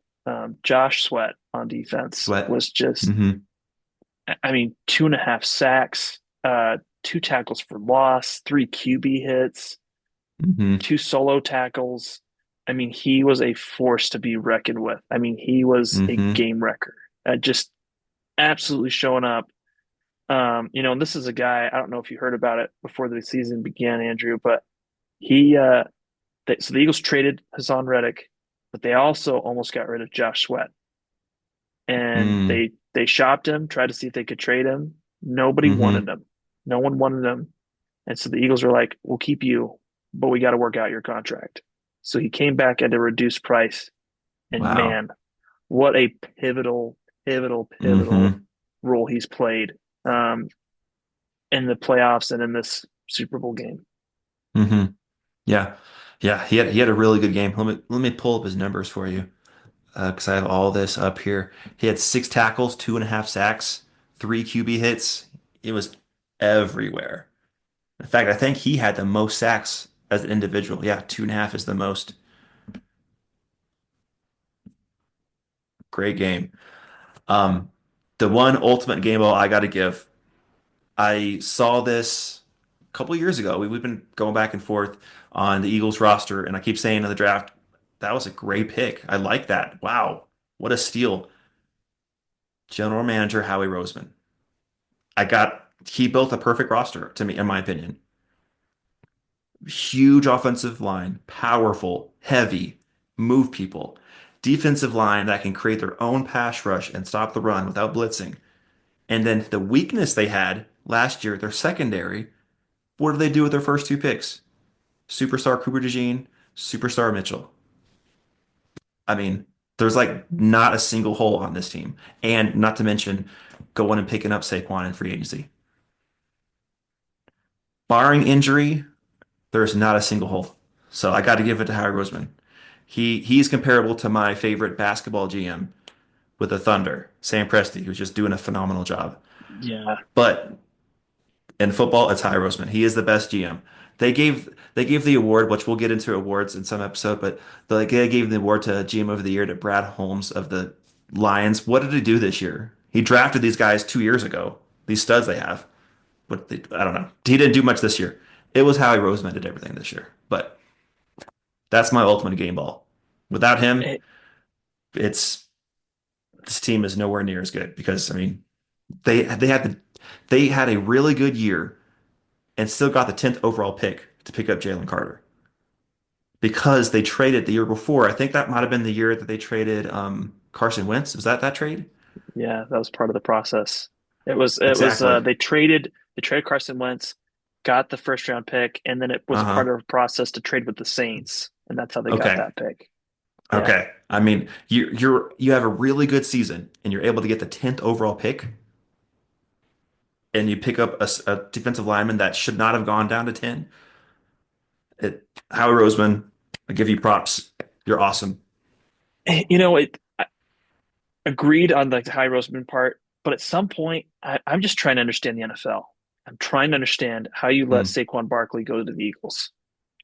Josh Sweat on defense Sweat. was just, Hmm I mean, 2.5 sacks, two tackles for loss, three QB hits, hmm two solo tackles. I mean, he was a force to be reckoned with. I mean, he was a hmm game wrecker, just absolutely showing up. And this is a guy, I don't know if you heard about it before the season began, Andrew, but he, so the Eagles traded Hassan Reddick, but they also almost got rid of Josh Sweat. And mm they shopped him, tried to see if they could trade him. Nobody wanted hmm him. No one wanted him. And so the Eagles were like, "We'll keep you, but we got to work out your contract." So he came back at a reduced price. And Wow. man, what a pivotal hmm role he's played um, in the playoffs and in this Super Bowl game. hmm Yeah. Yeah. He had a really good game. Let me pull up his numbers for you. Because I have all this up here. He had 6 tackles, 2.5 sacks, 3 QB hits. It was everywhere. In fact, I think he had the most sacks as an individual. Yeah, 2.5 is the most. Great game. Um, the one ultimate game ball I got to give. I saw this a couple years ago. We've been going back and forth on the Eagles roster, and I keep saying in the draft, that was a great pick. I like that. Wow, what a steal. General Manager Howie Roseman. He built a perfect roster to me, in my opinion. Huge offensive line, powerful, heavy, move people. Defensive line that can create their own pass rush and stop the run without blitzing. And then the weakness they had last year, their secondary, what did they do with their first 2 picks? Superstar Cooper DeJean, superstar Mitchell. I mean, there's like not a single hole on this team. And not to mention going and picking up Saquon in free agency. Barring injury, there's not a single hole. So I got to give it to Howie Roseman. He's comparable to my favorite basketball GM with the Thunder, Sam Presti, who's just doing a phenomenal job. Yeah. But in football, it's Howie Roseman. He is the best GM. They gave the award, which we'll get into awards in some episode, but they gave the award to GM of the Year to Brad Holmes of the Lions. What did he do this year? He drafted these guys 2 years ago. These studs they have. I don't know. He didn't do much this year. It was Howie Roseman did everything this year. But that's my ultimate game ball. Without him, It, it's this team is nowhere near as good because I mean they they had the they had a really good year and still got the 10th overall pick to pick up Jalen Carter because they traded the year before. I think that might have been the year that they traded Carson Wentz. Was that trade? Yeah, that was part of the process. It was Exactly. they traded Carson Wentz, got the first round pick, and then it was a part Uh-huh. of a process to trade with the Saints, and that's how they got Okay. that pick. Yeah. Okay. I mean, you have a really good season and you're able to get the 10th overall pick and you pick up a defensive lineman that should not have gone down to 10. Howie Roseman, I give you props. You're awesome. I agreed on like the high Roseman part, but at some point, I'm just trying to understand the NFL. I'm trying to understand how you let Hmm. Saquon Barkley go to the Eagles.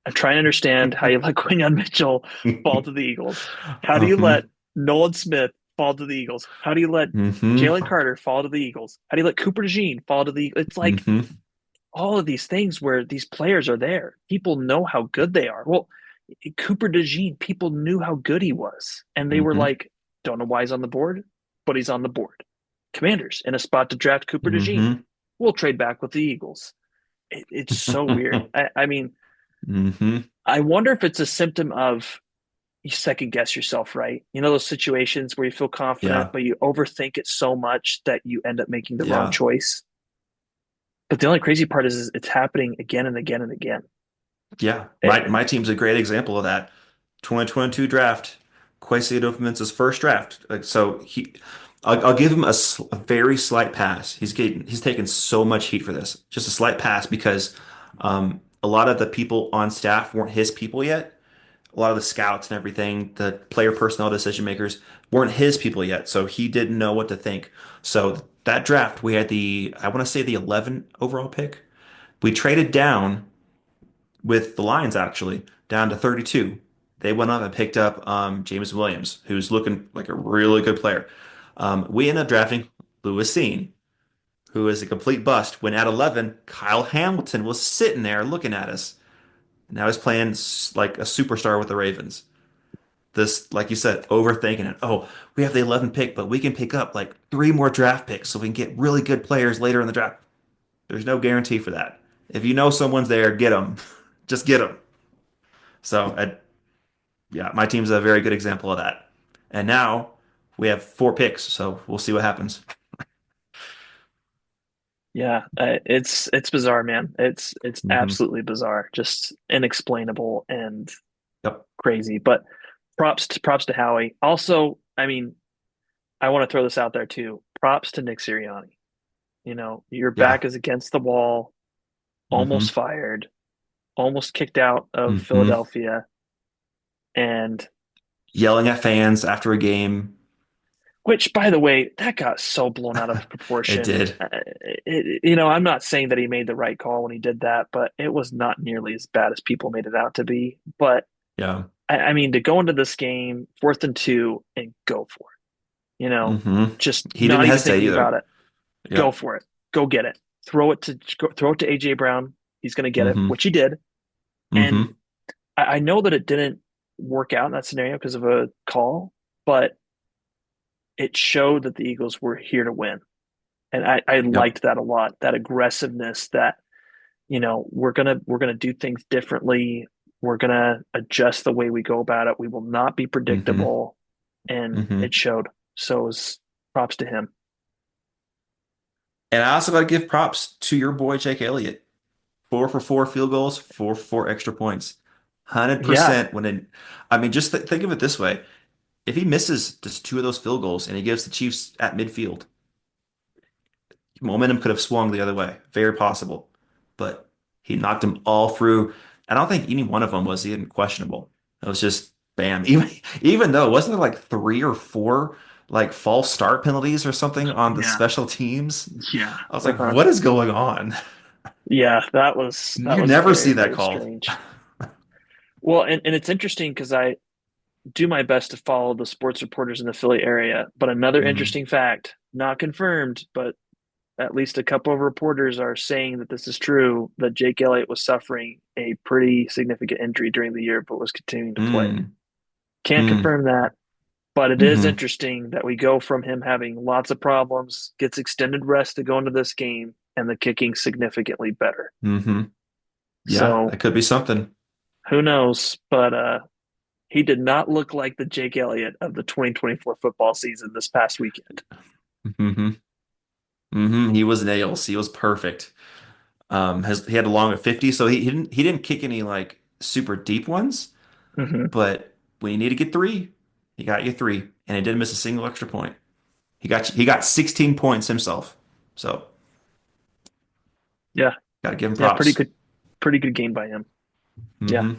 I'm trying to understand how you let Quinyon Mitchell fall to the Eagles. How do you let Hmm. Nolan Smith fall to the Eagles? How do you let Hmm. Jalen Carter fall to the Eagles? How do you let Cooper DeJean fall to the Eagles? It's like Hmm. all of these things where these players are there. People know how good they are. Well, Cooper DeJean, people knew how good he was. And they were Hmm. like, don't know why he's on the board, but he's on the board. Commanders in a spot to draft Cooper DeJean. Hmm. We'll trade back with the Eagles. It's so weird. I mean, Hmm. I wonder if it's a symptom of you second guess yourself, right? You know, those situations where you feel confident, Yeah. but you overthink it so much that you end up making the wrong Yeah. choice. But the only crazy part is it's happening again and again and again. Yeah. My It, team's a great example of that. 2022 draft, Kwesi Adofo-Mensah's first draft. Like so I'll give him a very slight pass. He's taken so much heat for this. Just a slight pass because a lot of the people on staff weren't his people yet. A lot of the scouts and everything, the player personnel decision makers weren't his people yet. So he didn't know what to think. So that draft, we had I want to say the 11 overall pick. We traded down with the Lions actually down to 32. They went up and picked up James Williams, who's looking like a really good player. We ended up drafting Lewis Cine, who is a complete bust. When at 11, Kyle Hamilton was sitting there looking at us. Now he's playing like a superstar with the Ravens. This, like you said, overthinking it. Oh, we have the 11 pick, but we can pick up like three more draft picks so we can get really good players later in the draft. There's no guarantee for that. If you know someone's there, get them. Just get them. So, yeah, my team's a very good example of that. And now we have four picks, so we'll see what happens. yeah, it's bizarre, man. It's Hmm. absolutely bizarre, just inexplainable and Yep. crazy. But props to Howie. Also, I mean, I want to throw this out there too. Props to Nick Sirianni. You know, your back Yeah. is against the wall, almost Hmm. fired, almost kicked out of Hmm. Philadelphia, and Yelling at fans after a game. which, by the way, that got so blown out of It proportion. did. I'm not saying that he made the right call when he did that, but it was not nearly as bad as people made it out to be. But Yeah. I mean, to go into this game, 4th and 2, and go for it, Hmm. just He not didn't even hesitate thinking about either. it. Go Yep. for it. Go get it. Throw it to AJ Brown. He's going to get it, Hmm. which he did. And Hmm. I know that it didn't work out in that scenario because of a call, but it showed that the Eagles were here to win. And I Yep. liked that a lot. That aggressiveness that, we're gonna do things differently. We're gonna adjust the way we go about it. We will not be Hmm. predictable. And Hmm. it showed. So it was props to him. And I also got to give props to your boy Jake Elliott. 4 for 4 field goals, 4 for 4 extra points. Yeah. 100% I mean, just think of it this way. If he misses just two of those field goals and he gives the Chiefs at midfield, momentum could have swung the other way. Very possible. But he knocked them all through. I don't think any one of them was even questionable. It was just bam. Even though wasn't there like 3 or 4 like false start penalties or something on the Yeah. special teams? Yeah. I was like, Uh-huh. what is going on? Yeah, that You was never very, see that very called. strange. Well, and it's interesting because I do my best to follow the sports reporters in the Philly area. But another Hmm. interesting fact, not confirmed, but at least a couple of reporters are saying that this is true, that Jake Elliott was suffering a pretty significant injury during the year, but was continuing to play. Mm. Can't Mm. confirm that, but it is Hmm. interesting that we go from him having lots of problems, gets extended rest to go into this game, and the kicking significantly better. Hmm. Yeah, So that could be something. who knows? But he did not look like the Jake Elliott of the 2024 football season this past weekend. Hmm. He was nails. He was perfect. He had a long of 50, so he didn't kick any like super deep ones, Hmm. but when you need to get three, he got you three, and he didn't miss a single extra point. He got 16 points himself. So Yeah, gotta give him yeah, props. pretty good game by him. Yeah. Hmm.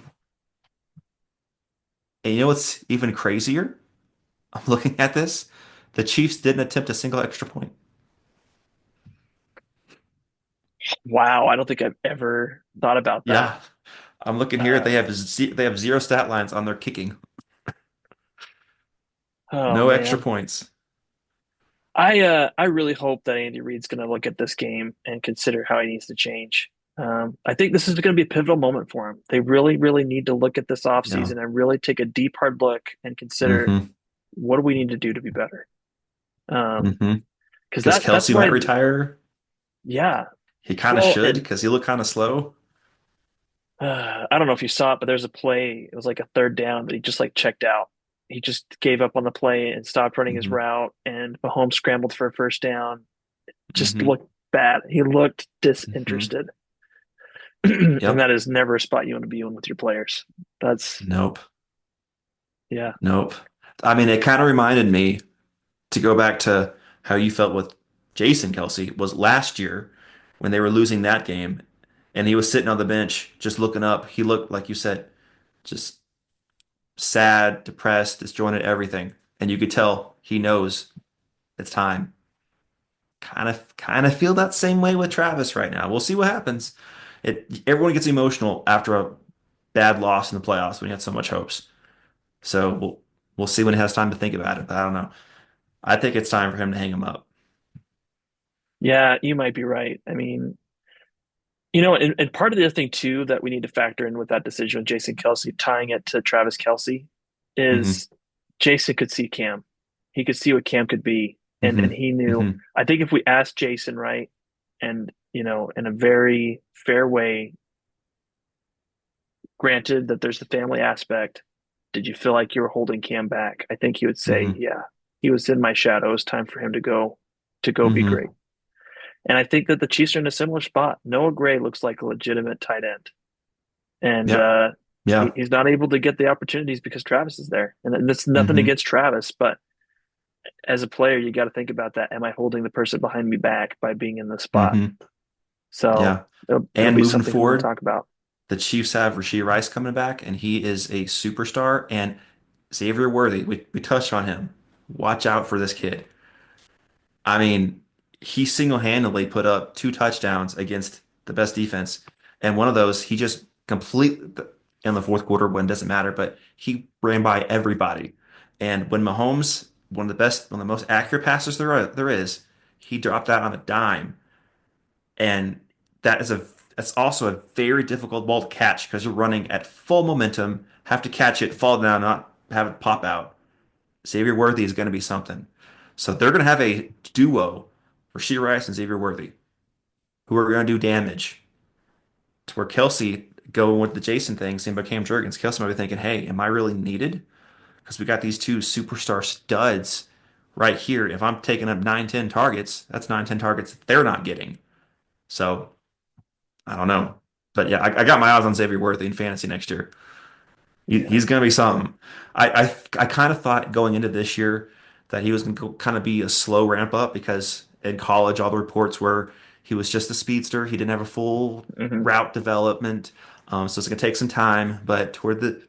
And you know what's even crazier? I'm looking at this. The Chiefs didn't attempt a single extra point. Wow, I don't think I've ever thought about that. Yeah, I'm looking here. Uh, They have zero stat lines on their kicking. oh No extra man. points. I really hope that Andy Reid's going to look at this game and consider how he needs to change. I think this is going to be a pivotal moment for him. They really, really need to look at this Yeah. offseason and really take a deep, hard look and consider Hmm. what do we need to do to be better. Hmm. Because Because that's Kelsey might why, retire. yeah. He kind of Well, should and because he looked kind of slow. I don't know if you saw it, but there's a play. It was like a third down that he just like checked out. He just gave up on the play and stopped running his Hmm. route, and Mahomes scrambled for a first down. Just Hmm. looked bad. He looked Hmm. disinterested. And Yep. that is never a spot you want to be in with your players. That's Nope. yeah. Nope. I mean, it kind of reminded me to go back to how you felt with Jason Kelsey was last year when they were losing that game and he was sitting on the bench just looking up. He looked, like you said, just sad, depressed, disjointed, everything. And you could tell he knows it's time. Kind of feel that same way with Travis right now. We'll see what happens. Everyone gets emotional after a bad loss in the playoffs when you had so much hopes. So we'll see when he has time to think about it. But I don't know. I think it's time for him to hang him up. Yeah, you might be right. I mean, and part of the other thing too that we need to factor in with that decision with Jason Kelsey, tying it to Travis Kelsey, Hmm. is Jason could see Cam. He could see what Cam could be. And Hmm. he knew, Hmm. I think if we asked Jason, right, and in a very fair way, granted that there's the family aspect, did you feel like you were holding Cam back? I think he would say, Hmm. yeah, he was in my shadow. It's time for him to go be Hmm. great. And I think that the Chiefs are in a similar spot. Noah Gray looks like a legitimate tight end, and Yeah. Yeah. he's not able to get the opportunities because Travis is there. And it's nothing Hmm. against Travis, but as a player, you got to think about that. Am I holding the person behind me back by being in the spot? Hmm. So Yeah. it'll And be moving something for him to forward, talk about. the Chiefs have Rashee Rice coming back, and he is a superstar. And Xavier Worthy, we touched on him. Watch out for this kid. I mean, he single-handedly put up two touchdowns against the best defense. And one of those, he just completely in the fourth quarter when it doesn't matter, but he ran by everybody. And when Mahomes, one of the most accurate passers there is, he dropped that on a dime. And that is that's also a very difficult ball to catch because you're running at full momentum, have to catch it, fall down, not have it pop out. Xavier Worthy is going to be something. So they're going to have a duo for Rasheed Rice and Xavier Worthy who are going to do damage. To where Kelsey going with the Jason thing, same by Cam Jurgens, Kelsey might be thinking, hey, am I really needed? Because we got these two superstar studs right here. If I'm taking up 9, 10 targets, that's 9, 10 targets they're not getting. So I don't know. But yeah, I got my eyes on Xavier Worthy in fantasy next year. Yeah. He's going to be something. I kind of thought going into this year that he was going to kind of be a slow ramp up because in college all the reports were he was just a speedster. He didn't have a full Hmm. route development, so it's going to take some time. But toward the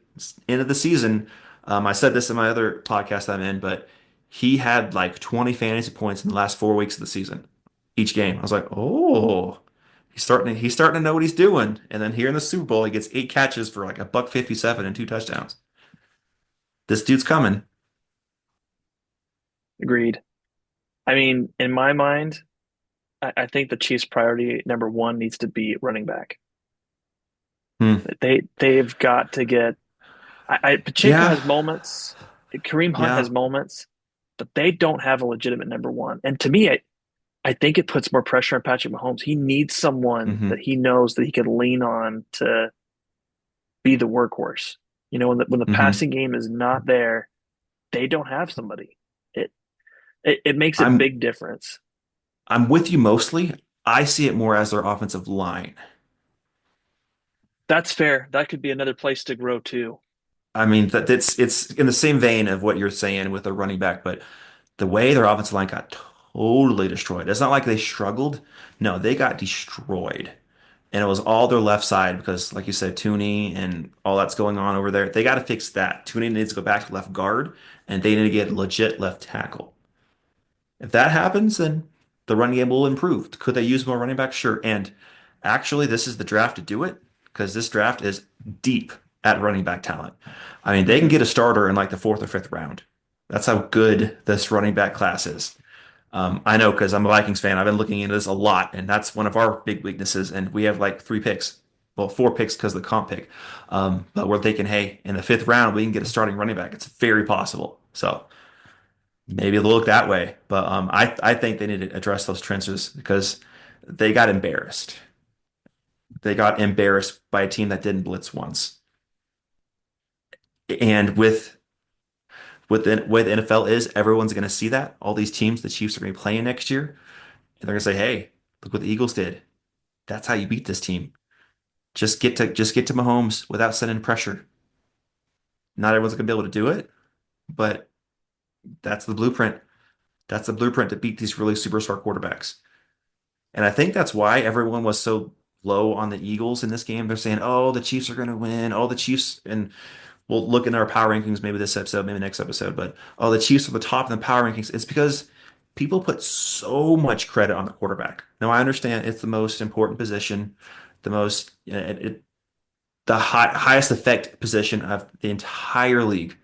end of the season, I said this in my other podcast I'm in, but he had like 20 fantasy points in the last 4 weeks of the season, each game. I was like, oh. He's starting to know what he's doing. And then here in the Super Bowl, he gets 8 catches for like a buck 57 and two touchdowns. This dude's coming. Agreed. I mean, in my mind, I think the Chiefs' priority number one needs to be running back. Hmm. They've got to get. Pacheco Yeah, has moments, Kareem Hunt yeah. has moments, but they don't have a legitimate number one. And to me, I think it puts more pressure on Patrick Mahomes. He needs someone that Hmm. he knows that he can lean on to be the workhorse. When the Hmm. passing game is not there, they don't have somebody. It it makes a I'm big difference. I'm with you mostly. I see it more as their offensive line. That's fair. That could be another place to grow too. I mean that it's in the same vein of what you're saying with the running back, but the way their offensive line got totally destroyed. It's not like they struggled. No, they got destroyed. And it was all their left side because, like you said, Tooney and all that's going on over there. They got to fix that. Tooney needs to go back to left guard, and they need to get legit left tackle. If that happens, then the running game will improve. Could they use more running back? Sure. And actually, this is the draft to do it because this draft is deep at running back talent. I mean, they can Hmm. get a starter in like the fourth or fifth round. That's how good this running back class is. I know because I'm a Vikings fan. I've been looking into this a lot, and that's one of our big weaknesses. And we have like three picks, well, four picks because of the comp pick. But we're thinking, hey, in the fifth round, we can get a starting running back. It's very possible. So maybe they'll look that way. But I think they need to address those trenches because they got embarrassed. They got embarrassed by a team that didn't blitz once. And with NFL is everyone's going to see that. All these teams the Chiefs are going to be playing next year, and they're going to say, "Hey, look what the Eagles did. That's how you beat this team. Just get to Mahomes without sending pressure. Not everyone's going to be able to do it, but that's the blueprint. That's the blueprint to beat these really superstar quarterbacks." And I think that's why everyone was so low on the Eagles in this game. They're saying, "Oh, the Chiefs are going to win. Oh, the Chiefs." And we'll look in our power rankings maybe this episode, maybe next episode. But oh, the Chiefs are the top in the power rankings. It's because people put so much credit on the quarterback. Now I understand it's the most important position, the most the highest effect position of the entire league.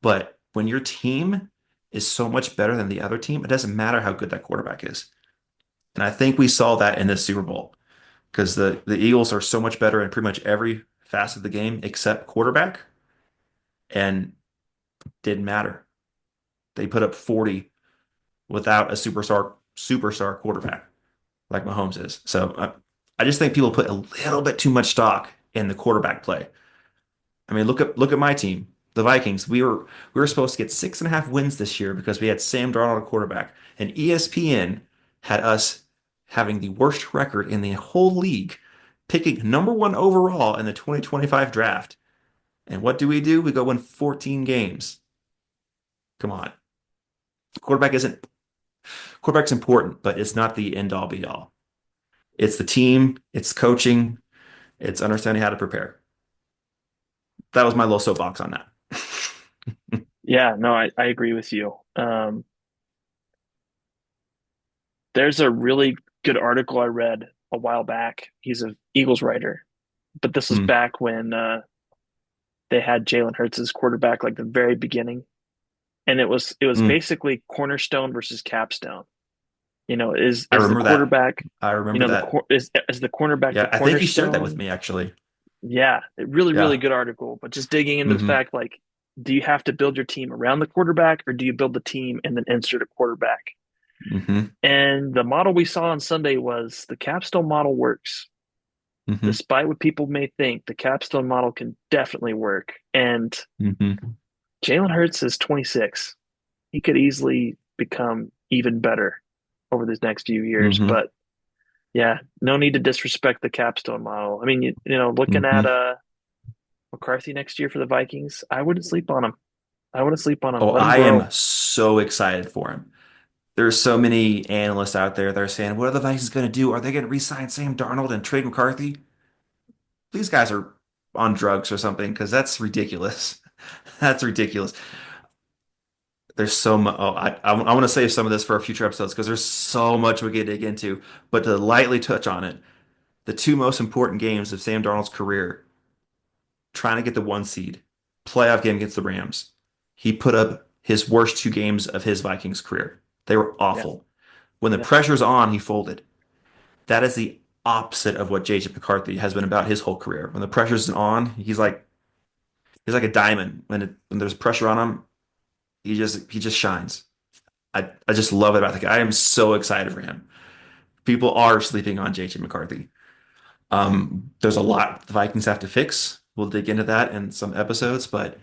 But when your team is so much better than the other team, it doesn't matter how good that quarterback is. And I think we saw that in this Super Bowl because the Eagles are so much better in pretty much every facet of the game except quarterback, and didn't matter. They put up 40 without a superstar quarterback like Mahomes is. So I just think people put a little bit too much stock in the quarterback play. I mean, look at my team, the Vikings. We were supposed to get 6.5 wins this year because we had Sam Darnold at quarterback, and ESPN had us having the worst record in the whole league, picking number one overall in the 2025 draft. And what do? We go win 14 games. Come on. Quarterback isn't quarterback's important, but it's not the end all be all. It's the team, it's coaching, it's understanding how to prepare. That was my little soapbox on that. Yeah, no, I agree with you. There's a really good article I read a while back. He's an Eagles writer, but this was Mm, back when they had Jalen Hurts as quarterback, like the very beginning, and it was mm. basically cornerstone versus capstone. I Is the remember that. quarterback, I remember that. is the cornerback the Yeah, I think you shared that with cornerstone? me actually. Yeah, really, really Yeah. good article. But just digging into the Hmm. fact, like, do you have to build your team around the quarterback, or do you build the team and then insert a quarterback? Hmm. And the model we saw on Sunday was the capstone model works. Hmm. Despite what people may think, the capstone model can definitely work. And Hmm. Jalen Hurts is 26. He could easily become even better over these next few years. Hmm. But yeah, no need to disrespect the capstone model. I mean, looking at Hmm. McCarthy next year for the Vikings, I wouldn't sleep on him. I wouldn't sleep on him. Oh, Let him I am grow. so excited for him. There's so many analysts out there that are saying, what are the Vikings going to do? Are they going to re-sign Sam Darnold and trade McCarthy? These guys are on drugs or something because that's ridiculous. That's ridiculous. There's so much. Oh, I want to save some of this for future episodes because there's so much we could dig into. But to lightly touch on it, the two most important games of Sam Darnold's career, trying to get the one seed, playoff game against the Rams. He put up his worst two games of his Vikings career. They were Yeah, awful. When the yeah, pressure's on, he folded. That is the opposite of what JJ McCarthy has been about his whole career. When the pressure's on, he's like a diamond. When there's pressure on him, he just shines. I just love it about the guy. I am so excited for him. People are sleeping on JJ McCarthy. There's a lot the Vikings have to fix. We'll dig into that in some episodes, but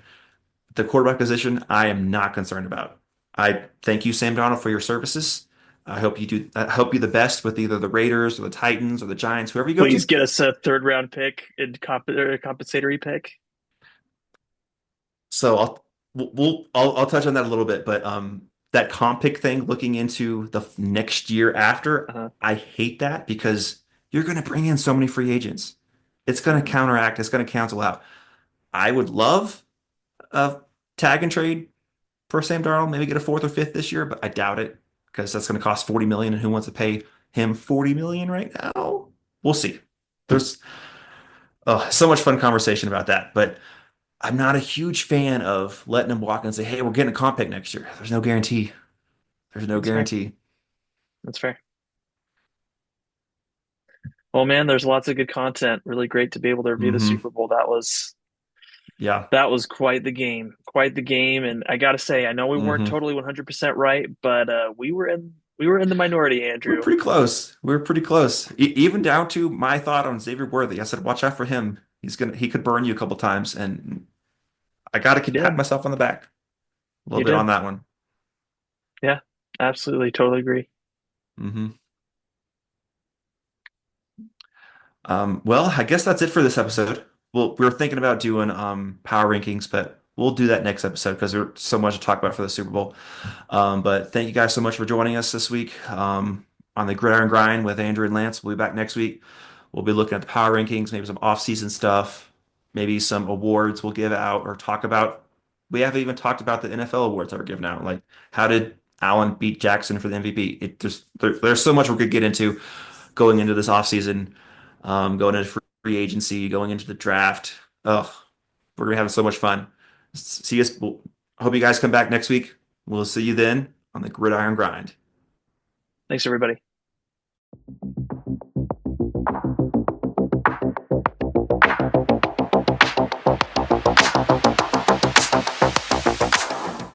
the quarterback position, I am not concerned about. I thank you, Sam Darnold, for your services. I hope you the best with either the Raiders or the Titans or the Giants, whoever you go Please to. get us a third round pick and compensatory pick. So I'll touch on that a little bit, but that comp pick thing, looking into the next year after, Uh-huh. I hate that because you're going to bring in so many free agents. It's going to Mhm. counteract. It's going to cancel out. I would love a tag and trade for Sam Darnold, maybe get a fourth or fifth this year, but I doubt it because that's going to cost 40 million, and who wants to pay him 40 million right now? We'll see. There's so much fun conversation about that, but I'm not a huge fan of letting him walk and say, "Hey, we're getting a comp pick next year." There's no guarantee. There's no That's fair. guarantee. That's fair. Well, man, there's lots of good content. Really great to be able to review the Hmm. Super Bowl. Yeah. That was quite the game. Quite the game. And I gotta say, I know we weren't Hmm. totally 100% right, but we were in the minority, We're Andrew. pretty close. We're pretty close. Even down to my thought on Xavier Worthy. I said, "Watch out for him. He could burn you a couple times," and I got to You pat did. myself on the back a little You bit did. on that one. Yeah, absolutely. Totally agree. Hmm. Well, I guess that's it for this episode. Well, we were thinking about doing power rankings, but we'll do that next episode because there's so much to talk about for the Super Bowl. But thank you guys so much for joining us this week on the Gridiron Grind with Andrew and Lance. We'll be back next week. We'll be looking at the power rankings, maybe some off-season stuff, maybe some awards we'll give out or talk about. We haven't even talked about the NFL awards that were given out. Like, how did Allen beat Jackson for the MVP? There's so much we could get into going into this offseason, going into free agency, going into the draft. Oh, we're gonna be having so much fun. See us. I hope you guys come back next week. We'll see you then on the Gridiron Grind. Thanks, everybody.